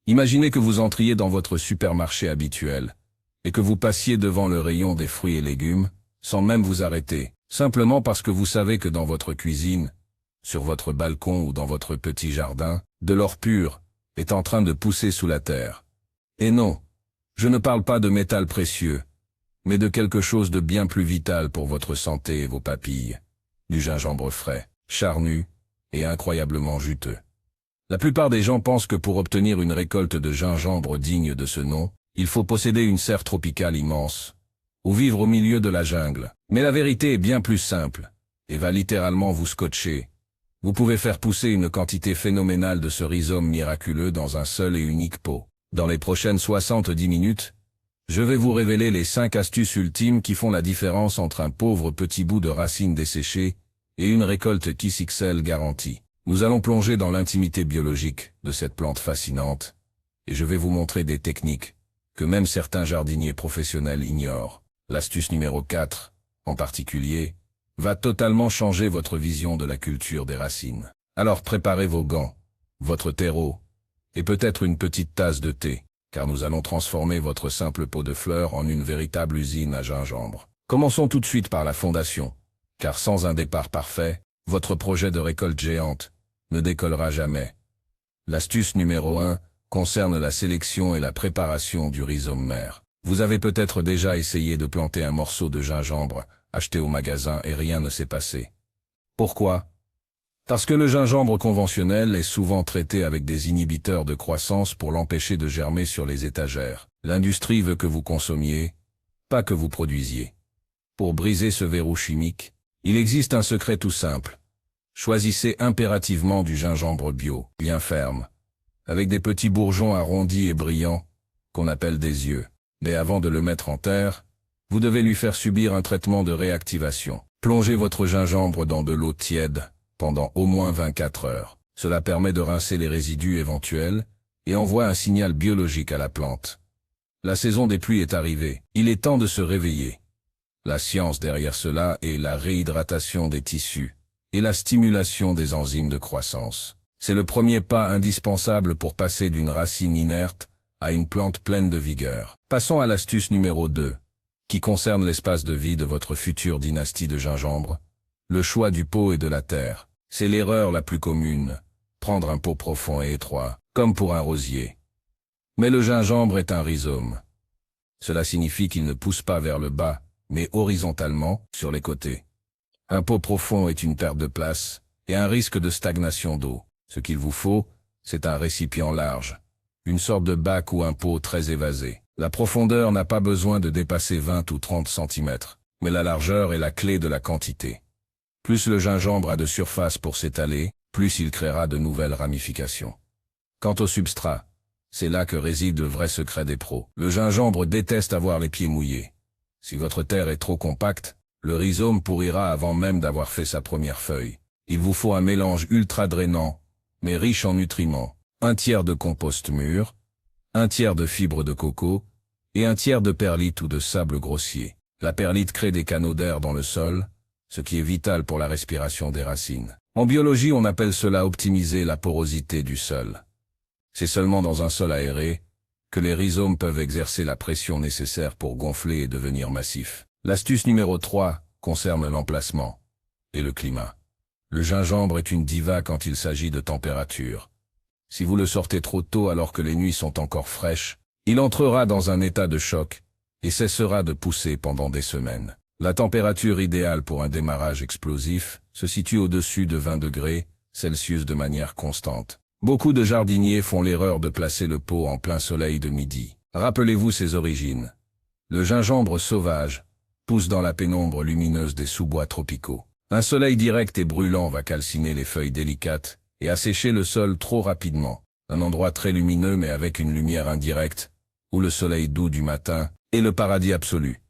Imaginez que vous entriez dans votre supermarché habituel et que vous passiez devant le rayon des fruits et légumes, sans même vous arrêter, simplement parce que vous savez que dans votre cuisine, sur votre balcon ou dans votre petit jardin, de l'or pur est en train de pousser sous la terre. Et non, je ne parle pas de métal précieux, mais de quelque chose de bien plus vital pour votre santé et vos papilles, du gingembre frais, charnu et incroyablement juteux. La plupart des gens pensent que pour obtenir une récolte de gingembre digne de ce nom, il faut posséder une serre tropicale immense, ou vivre au milieu de la jungle. Mais la vérité est bien plus simple, et va littéralement vous scotcher. Vous pouvez faire pousser une quantité phénoménale de ce rhizome miraculeux dans un seul et unique pot. Dans les prochaines 70 minutes, je vais vous révéler les 5 astuces ultimes qui font la différence entre un pauvre petit bout de racine desséchée et une récolte XXL garantie. Nous allons plonger dans l'intimité biologique de cette plante fascinante, et je vais vous montrer des techniques que même certains jardiniers professionnels ignorent. L'astuce numéro 4, en particulier, va totalement changer votre vision de la culture des racines. Alors préparez vos gants, votre terreau, et peut-être une petite tasse de thé, car nous allons transformer votre simple pot de fleurs en une véritable usine à gingembre. Commençons tout de suite par la fondation, car sans un départ parfait, votre projet de récolte géante ne décollera jamais. L'astuce numéro 1 concerne la sélection et la préparation du rhizome mère. Vous avez peut-être déjà essayé de planter un morceau de gingembre acheté au magasin et rien ne s'est passé. Pourquoi? Parce que le gingembre conventionnel est souvent traité avec des inhibiteurs de croissance pour l'empêcher de germer sur les étagères. L'industrie veut que vous consommiez, pas que vous produisiez. Pour briser ce verrou chimique, il existe un secret tout simple. Choisissez impérativement du gingembre bio, bien ferme, avec des petits bourgeons arrondis et brillants, qu'on appelle des yeux. Mais avant de le mettre en terre, vous devez lui faire subir un traitement de réactivation. Plongez votre gingembre dans de l'eau tiède pendant au moins 24 heures. Cela permet de rincer les résidus éventuels et envoie un signal biologique à la plante. La saison des pluies est arrivée. Il est temps de se réveiller. La science derrière cela est la réhydratation des tissus et la stimulation des enzymes de croissance. C'est le premier pas indispensable pour passer d'une racine inerte à une plante pleine de vigueur. Passons à l'astuce numéro 2, qui concerne l'espace de vie de votre future dynastie de gingembre, le choix du pot et de la terre. C'est l'erreur la plus commune, prendre un pot profond et étroit, comme pour un rosier. Mais le gingembre est un rhizome. Cela signifie qu'il ne pousse pas vers le bas, mais horizontalement, sur les côtés. Un pot profond est une perte de place et un risque de stagnation d'eau. Ce qu'il vous faut, c'est un récipient large, une sorte de bac ou un pot très évasé. La profondeur n'a pas besoin de dépasser 20 ou 30 cm, mais la largeur est la clé de la quantité. Plus le gingembre a de surface pour s'étaler, plus il créera de nouvelles ramifications. Quant au substrat, c'est là que réside le vrai secret des pros. Le gingembre déteste avoir les pieds mouillés. Si votre terre est trop compacte, le rhizome pourrira avant même d'avoir fait sa première feuille. Il vous faut un mélange ultra drainant, mais riche en nutriments. 1/3 de compost mûr, 1/3 de fibres de coco, et 1/3 de perlite ou de sable grossier. La perlite crée des canaux d'air dans le sol, ce qui est vital pour la respiration des racines. En biologie, on appelle cela optimiser la porosité du sol. C'est seulement dans un sol aéré que les rhizomes peuvent exercer la pression nécessaire pour gonfler et devenir massifs. L'astuce numéro 3 concerne l'emplacement et le climat. Le gingembre est une diva quand il s'agit de température. Si vous le sortez trop tôt alors que les nuits sont encore fraîches, il entrera dans un état de choc et cessera de pousser pendant des semaines. La température idéale pour un démarrage explosif se situe au-dessus de 20 degrés Celsius de manière constante. Beaucoup de jardiniers font l'erreur de placer le pot en plein soleil de midi. Rappelez-vous ses origines. Le gingembre sauvage pousse dans la pénombre lumineuse des sous-bois tropicaux. Un soleil direct et brûlant va calciner les feuilles délicates et assécher le sol trop rapidement. Un endroit très lumineux mais avec une lumière indirecte, où le soleil doux du matin est le paradis absolu.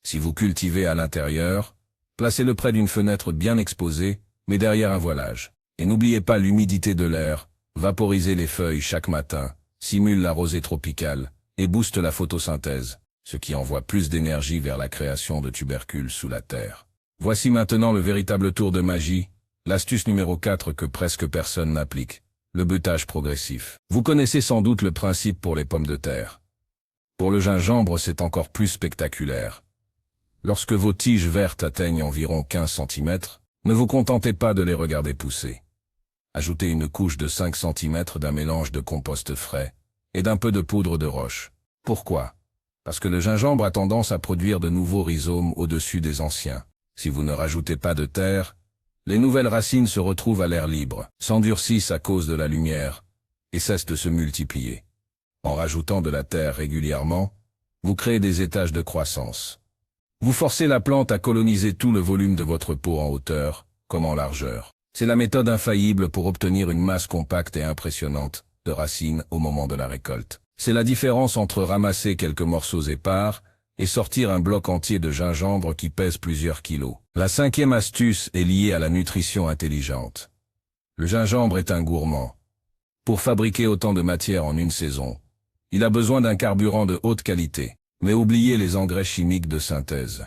Si vous cultivez à l'intérieur, placez-le près d'une fenêtre bien exposée, mais derrière un voilage. Et n'oubliez pas l'humidité de l'air, vaporisez les feuilles chaque matin, simule la rosée tropicale et booste la photosynthèse, ce qui envoie plus d'énergie vers la création de tubercules sous la terre. Voici maintenant le véritable tour de magie, l'astuce numéro 4 que presque personne n'applique. Le butage progressif. Vous connaissez sans doute le principe pour les pommes de terre. Pour le gingembre, c'est encore plus spectaculaire. Lorsque vos tiges vertes atteignent environ 15 cm, ne vous contentez pas de les regarder pousser. Ajoutez une couche de 5 cm d'un mélange de compost frais et d'un peu de poudre de roche. Pourquoi? Parce que le gingembre a tendance à produire de nouveaux rhizomes au-dessus des anciens. Si vous ne rajoutez pas de terre, les nouvelles racines se retrouvent à l'air libre, s'endurcissent à cause de la lumière et cessent de se multiplier. En rajoutant de la terre régulièrement, vous créez des étages de croissance. Vous forcez la plante à coloniser tout le volume de votre pot en hauteur, comme en largeur. C'est la méthode infaillible pour obtenir une masse compacte et impressionnante de racines au moment de la récolte. C'est la différence entre ramasser quelques morceaux épars et sortir un bloc entier de gingembre qui pèse plusieurs kilos. La cinquième astuce est liée à la nutrition intelligente. Le gingembre est un gourmand. Pour fabriquer autant de matière en une saison, il a besoin d'un carburant de haute qualité. Mais oubliez les engrais chimiques de synthèse.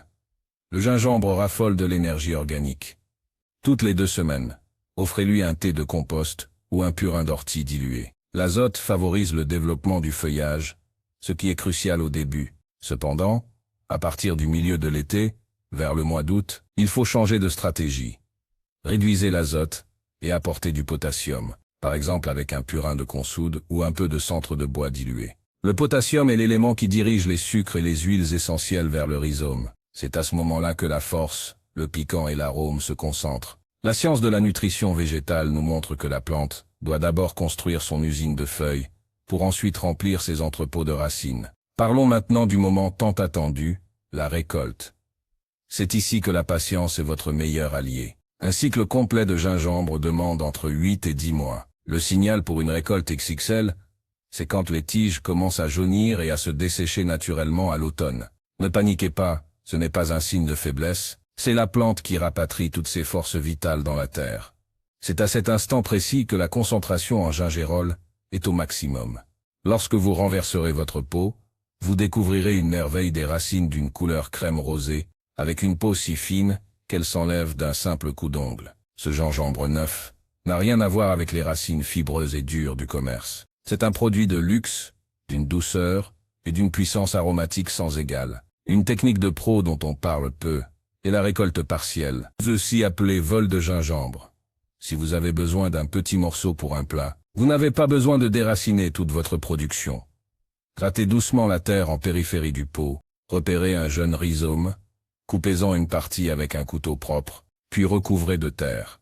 Le gingembre raffole de l'énergie organique. Toutes les 2 semaines, offrez-lui un thé de compost ou un purin d'ortie dilué. L'azote favorise le développement du feuillage, ce qui est crucial au début. Cependant, à partir du milieu de l'été, vers le mois d'août, il faut changer de stratégie. Réduisez l'azote et apportez du potassium, par exemple avec un purin de consoude ou un peu de centre de bois dilué. Le potassium est l'élément qui dirige les sucres et les huiles essentielles vers le rhizome. C'est à ce moment-là que la force, le piquant et l'arôme se concentrent. La science de la nutrition végétale nous montre que la plante doit d'abord construire son usine de feuilles, pour ensuite remplir ses entrepôts de racines. Parlons maintenant du moment tant attendu, la récolte. C'est ici que la patience est votre meilleur allié. Un cycle complet de gingembre demande entre 8 et 10 mois. Le signal pour une récolte XXL, c'est quand les tiges commencent à jaunir et à se dessécher naturellement à l'automne. Ne paniquez pas, ce n'est pas un signe de faiblesse, c'est la plante qui rapatrie toutes ses forces vitales dans la terre. C'est à cet instant précis que la concentration en gingérol est au maximum. Lorsque vous renverserez votre pot, vous découvrirez une merveille des racines d'une couleur crème rosée, avec une peau si fine qu'elle s'enlève d'un simple coup d'ongle. Ce gingembre neuf n'a rien à voir avec les racines fibreuses et dures du commerce. C'est un produit de luxe, d'une douceur et d'une puissance aromatique sans égale. Une technique de pro dont on parle peu est la récolte partielle, aussi appelée vol de gingembre. Si vous avez besoin d'un petit morceau pour un plat, vous n'avez pas besoin de déraciner toute votre production. Grattez doucement la terre en périphérie du pot, repérez un jeune rhizome, coupez-en une partie avec un couteau propre, puis recouvrez de terre.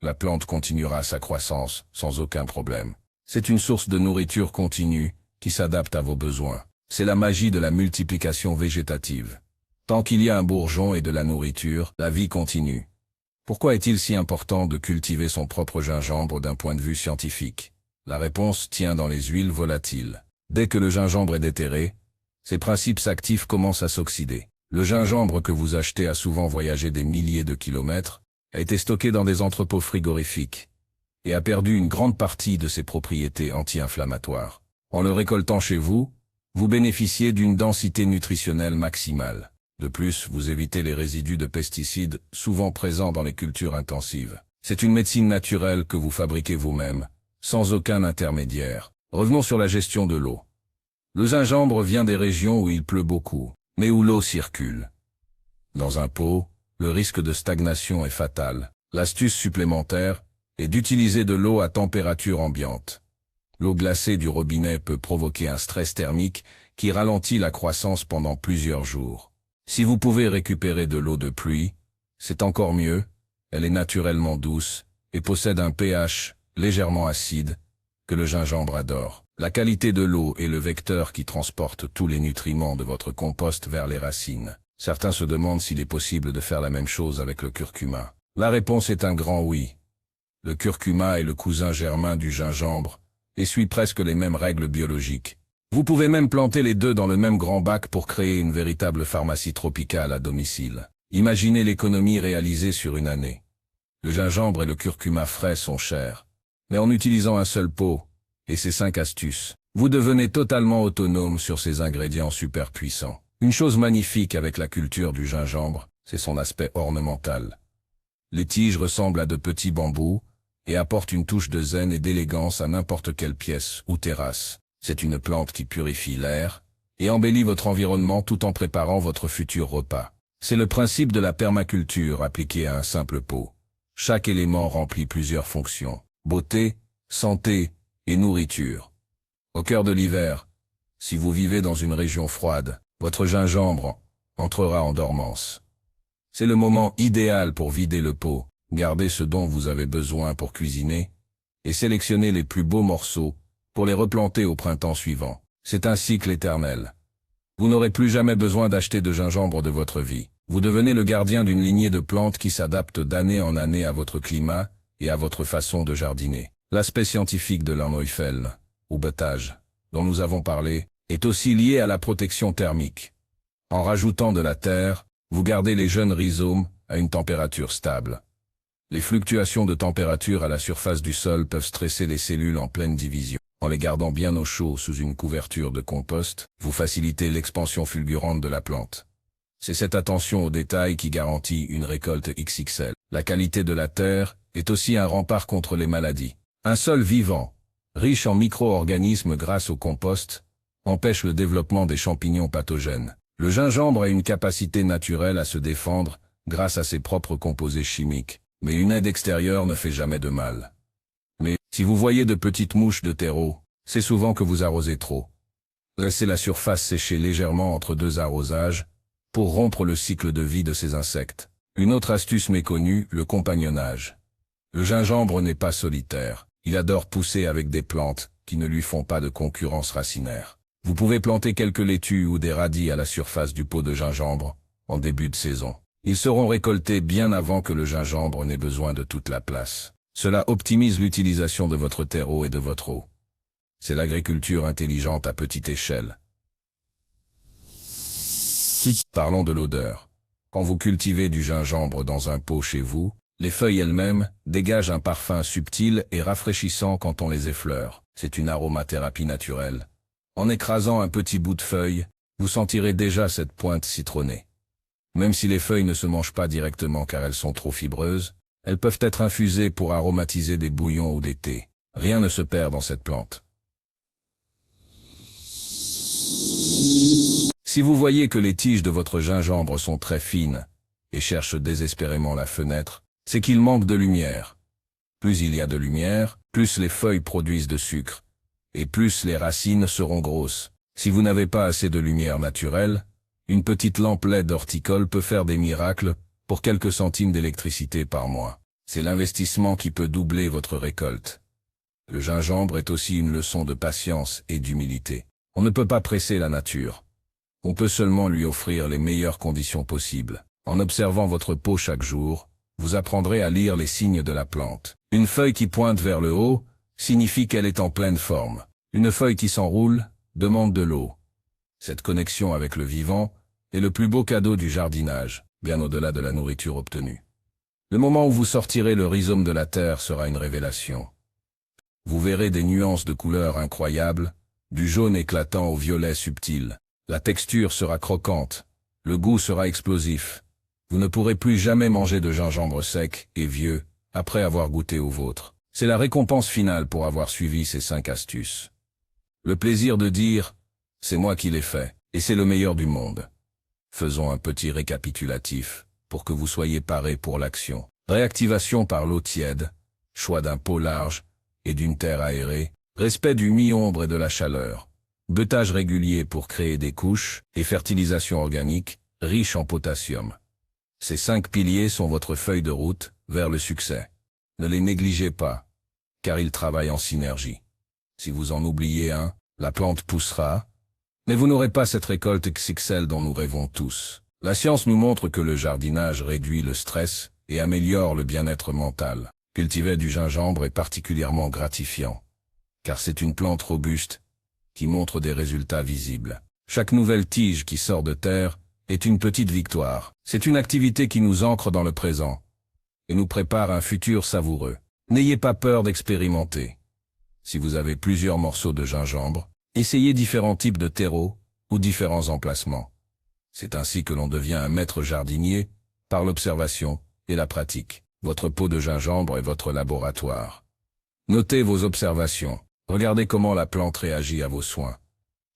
La plante continuera sa croissance sans aucun problème. C'est une source de nourriture continue qui s'adapte à vos besoins. C'est la magie de la multiplication végétative. Tant qu'il y a un bourgeon et de la nourriture, la vie continue. Pourquoi est-il si important de cultiver son propre gingembre d'un point de vue scientifique? La réponse tient dans les huiles volatiles. Dès que le gingembre est déterré, ses principes actifs commencent à s'oxyder. Le gingembre que vous achetez a souvent voyagé des milliers de kilomètres, a été stocké dans des entrepôts frigorifiques et a perdu une grande partie de ses propriétés anti-inflammatoires. En le récoltant chez vous, vous bénéficiez d'une densité nutritionnelle maximale. De plus, vous évitez les résidus de pesticides souvent présents dans les cultures intensives. C'est une médecine naturelle que vous fabriquez vous-même, sans aucun intermédiaire. Revenons sur la gestion de l'eau. Le gingembre vient des régions où il pleut beaucoup, mais où l'eau circule. Dans un pot, le risque de stagnation est fatal. L'astuce supplémentaire est d'utiliser de l'eau à température ambiante. L'eau glacée du robinet peut provoquer un stress thermique qui ralentit la croissance pendant plusieurs jours. Si vous pouvez récupérer de l'eau de pluie, c'est encore mieux, elle est naturellement douce et possède un pH légèrement acide que le gingembre adore. La qualité de l'eau est le vecteur qui transporte tous les nutriments de votre compost vers les racines. Certains se demandent s'il est possible de faire la même chose avec le curcuma. La réponse est un grand oui. Le curcuma est le cousin germain du gingembre et suit presque les mêmes règles biologiques. Vous pouvez même planter les deux dans le même grand bac pour créer une véritable pharmacie tropicale à domicile. Imaginez l'économie réalisée sur une année. Le gingembre et le curcuma frais sont chers, mais en utilisant un seul pot et ses 5 astuces, vous devenez totalement autonome sur ces ingrédients super puissants. Une chose magnifique avec la culture du gingembre, c'est son aspect ornemental. Les tiges ressemblent à de petits bambous, et apporte une touche de zen et d'élégance à n'importe quelle pièce ou terrasse. C'est une plante qui purifie l'air et embellit votre environnement tout en préparant votre futur repas. C'est le principe de la permaculture appliqué à un simple pot. Chaque élément remplit plusieurs fonctions: beauté, santé et nourriture. Au cœur de l'hiver, si vous vivez dans une région froide, votre gingembre entrera en dormance. C'est le moment idéal pour vider le pot, garder ce dont vous avez besoin pour cuisiner, et sélectionner les plus beaux morceaux pour les replanter au printemps suivant. C'est un cycle éternel. Vous n'aurez plus jamais besoin d'acheter de gingembre de votre vie. Vous devenez le gardien d'une lignée de plantes qui s'adaptent d'année en année à votre climat et à votre façon de jardiner. L'aspect scientifique de l'Erneuffel, ou bottage, dont nous avons parlé, est aussi lié à la protection thermique. En rajoutant de la terre, vous gardez les jeunes rhizomes à une température stable. Les fluctuations de température à la surface du sol peuvent stresser les cellules en pleine division. En les gardant bien au chaud sous une couverture de compost, vous facilitez l'expansion fulgurante de la plante. C'est cette attention aux détails qui garantit une récolte XXL. La qualité de la terre est aussi un rempart contre les maladies. Un sol vivant, riche en micro-organismes grâce au compost, empêche le développement des champignons pathogènes. Le gingembre a une capacité naturelle à se défendre grâce à ses propres composés chimiques, mais une aide extérieure ne fait jamais de mal. Mais, si vous voyez de petites mouches de terreau, c'est souvent que vous arrosez trop. Laissez la surface sécher légèrement entre deux arrosages, pour rompre le cycle de vie de ces insectes. Une autre astuce méconnue, le compagnonnage. Le gingembre n'est pas solitaire, il adore pousser avec des plantes qui ne lui font pas de concurrence racinaire. Vous pouvez planter quelques laitues ou des radis à la surface du pot de gingembre, en début de saison. Ils seront récoltés bien avant que le gingembre n'ait besoin de toute la place. Cela optimise l'utilisation de votre terreau et de votre eau. C'est l'agriculture intelligente à petite échelle. Parlons de l'odeur. Quand vous cultivez du gingembre dans un pot chez vous, les feuilles elles-mêmes dégagent un parfum subtil et rafraîchissant quand on les effleure. C'est une aromathérapie naturelle. En écrasant un petit bout de feuille, vous sentirez déjà cette pointe citronnée. Même si les feuilles ne se mangent pas directement car elles sont trop fibreuses, elles peuvent être infusées pour aromatiser des bouillons ou des thés. Rien ne se perd dans cette plante. Si vous voyez que les tiges de votre gingembre sont très fines et cherchent désespérément la fenêtre, c'est qu'il manque de lumière. Plus il y a de lumière, plus les feuilles produisent de sucre, et plus les racines seront grosses. Si vous n'avez pas assez de lumière naturelle, une petite lampe LED horticole peut faire des miracles pour quelques centimes d'électricité par mois. C'est l'investissement qui peut doubler votre récolte. Le gingembre est aussi une leçon de patience et d'humilité. On ne peut pas presser la nature. On peut seulement lui offrir les meilleures conditions possibles. En observant votre pot chaque jour, vous apprendrez à lire les signes de la plante. Une feuille qui pointe vers le haut signifie qu'elle est en pleine forme. Une feuille qui s'enroule demande de l'eau. Cette connexion avec le vivant est le plus beau cadeau du jardinage, bien au-delà de la nourriture obtenue. Le moment où vous sortirez le rhizome de la terre sera une révélation. Vous verrez des nuances de couleurs incroyables, du jaune éclatant au violet subtil. La texture sera croquante, le goût sera explosif. Vous ne pourrez plus jamais manger de gingembre sec et vieux, après avoir goûté au vôtre. C'est la récompense finale pour avoir suivi ces 5 astuces. Le plaisir de dire « c'est moi qui l'ai fait, et c'est le meilleur du monde ». Faisons un petit récapitulatif, pour que vous soyez parés pour l'action. Réactivation par l'eau tiède, choix d'un pot large et d'une terre aérée, respect du mi-ombre et de la chaleur. Beutage régulier pour créer des couches et fertilisation organique, riche en potassium. Ces 5 piliers sont votre feuille de route vers le succès. Ne les négligez pas, car ils travaillent en synergie. Si vous en oubliez un, la plante poussera, mais vous n'aurez pas cette récolte XXL dont nous rêvons tous. La science nous montre que le jardinage réduit le stress et améliore le bien-être mental. Cultiver du gingembre est particulièrement gratifiant, car c'est une plante robuste qui montre des résultats visibles. Chaque nouvelle tige qui sort de terre est une petite victoire. C'est une activité qui nous ancre dans le présent et nous prépare un futur savoureux. N'ayez pas peur d'expérimenter. Si vous avez plusieurs morceaux de gingembre, essayez différents types de terreaux ou différents emplacements. C'est ainsi que l'on devient un maître jardinier par l'observation et la pratique. Votre pot de gingembre est votre laboratoire. Notez vos observations. Regardez comment la plante réagit à vos soins.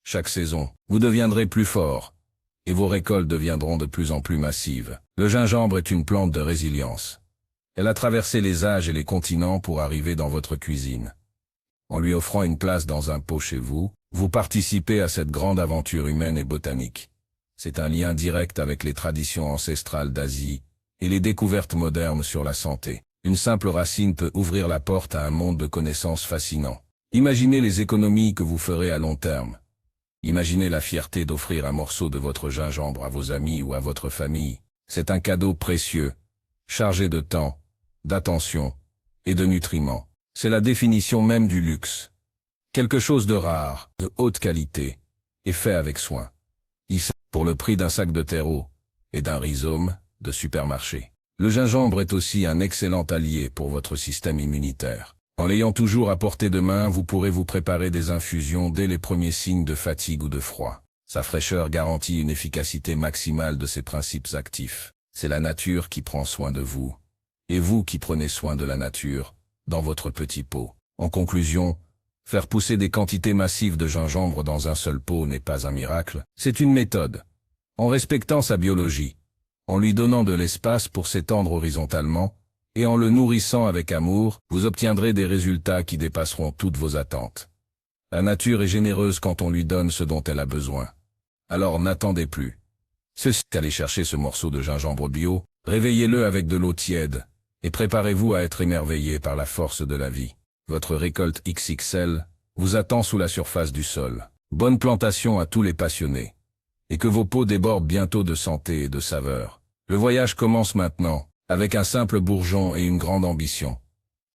Chaque saison, vous deviendrez plus fort, et vos récoltes deviendront de plus en plus massives. Le gingembre est une plante de résilience. Elle a traversé les âges et les continents pour arriver dans votre cuisine. En lui offrant une place dans un pot chez vous, vous participez à cette grande aventure humaine et botanique. C'est un lien direct avec les traditions ancestrales d'Asie et les découvertes modernes sur la santé. Une simple racine peut ouvrir la porte à un monde de connaissances fascinant. Imaginez les économies que vous ferez à long terme. Imaginez la fierté d'offrir un morceau de votre gingembre à vos amis ou à votre famille. C'est un cadeau précieux, chargé de temps, d'attention et de nutriments. C'est la définition même du luxe. Quelque chose de rare, de haute qualité, et fait avec soin. Pour le prix d'un sac de terreau et d'un rhizome de supermarché. Le gingembre est aussi un excellent allié pour votre système immunitaire. En l'ayant toujours à portée de main, vous pourrez vous préparer des infusions dès les premiers signes de fatigue ou de froid. Sa fraîcheur garantit une efficacité maximale de ses principes actifs. C'est la nature qui prend soin de vous, et vous qui prenez soin de la nature, dans votre petit pot. En conclusion, faire pousser des quantités massives de gingembre dans un seul pot n'est pas un miracle, c'est une méthode. En respectant sa biologie, en lui donnant de l'espace pour s'étendre horizontalement, et en le nourrissant avec amour, vous obtiendrez des résultats qui dépasseront toutes vos attentes. La nature est généreuse quand on lui donne ce dont elle a besoin. Alors n'attendez plus. Allez chercher ce morceau de gingembre bio, réveillez-le avec de l'eau tiède, et préparez-vous à être émerveillé par la force de la vie. Votre récolte XXL vous attend sous la surface du sol. Bonne plantation à tous les passionnés. Et que vos pots débordent bientôt de santé et de saveur. Le voyage commence maintenant, avec un simple bourgeon et une grande ambition.